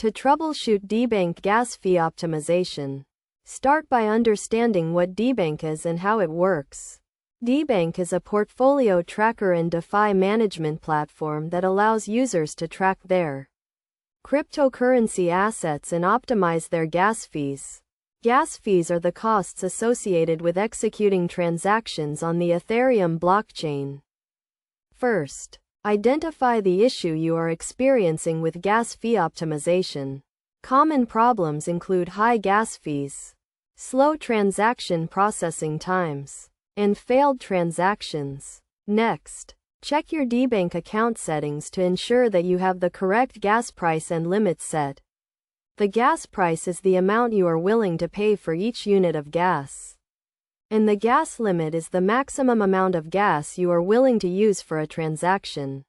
To troubleshoot Debank gas fee optimization, start by understanding what Debank is and how it works. Debank is a portfolio tracker and DeFi management platform that allows users to track their cryptocurrency assets and optimize their gas fees. Gas fees are the costs associated with executing transactions on the Ethereum blockchain. First, identify the issue you are experiencing with gas fee optimization. Common problems include high gas fees, slow transaction processing times, and failed transactions. Next, check your Debank account settings to ensure that you have the correct gas price and limit set. The gas price is the amount you are willing to pay for each unit of gas, and the gas limit is the maximum amount of gas you are willing to use for a transaction.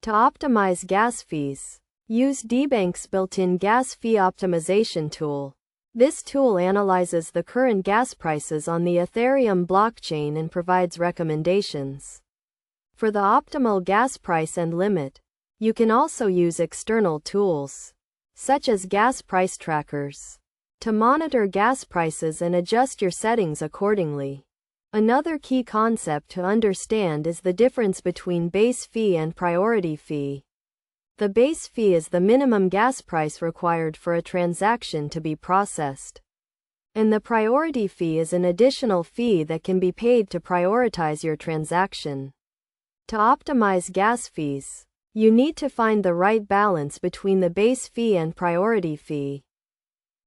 To optimize gas fees, use Debank's built-in gas fee optimization tool. This tool analyzes the current gas prices on the Ethereum blockchain and provides recommendations for the optimal gas price and limit. You can also use external tools, such as gas price trackers, to monitor gas prices and adjust your settings accordingly. Another key concept to understand is the difference between base fee and priority fee. The base fee is the minimum gas price required for a transaction to be processed, and the priority fee is an additional fee that can be paid to prioritize your transaction. To optimize gas fees, you need to find the right balance between the base fee and priority fee.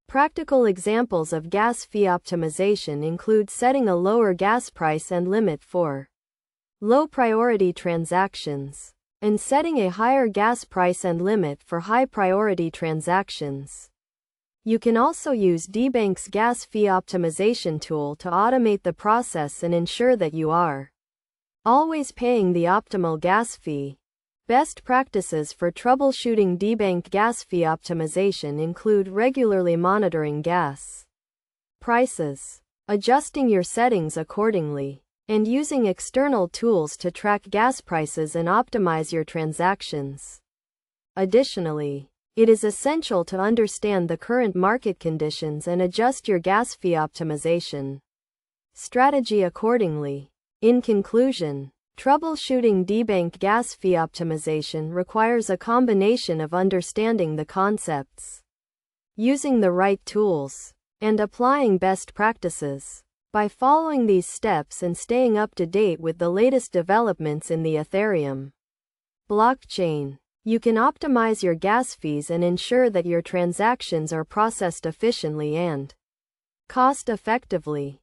Practical examples of gas fee optimization include setting a lower gas price and limit for low priority transactions, and setting a higher gas price and limit for high priority transactions. You can also use Debank's gas fee optimization tool to automate the process and ensure that you are always paying the optimal gas fee. Best practices for troubleshooting Debank gas fee optimization include regularly monitoring gas prices, adjusting your settings accordingly, and using external tools to track gas prices and optimize your transactions. Additionally, it is essential to understand the current market conditions and adjust your gas fee optimization strategy accordingly. In conclusion, troubleshooting Debank gas fee optimization requires a combination of understanding the concepts, using the right tools, and applying best practices. By following these steps and staying up to date with the latest developments in the Ethereum blockchain, you can optimize your gas fees and ensure that your transactions are processed efficiently and cost-effectively.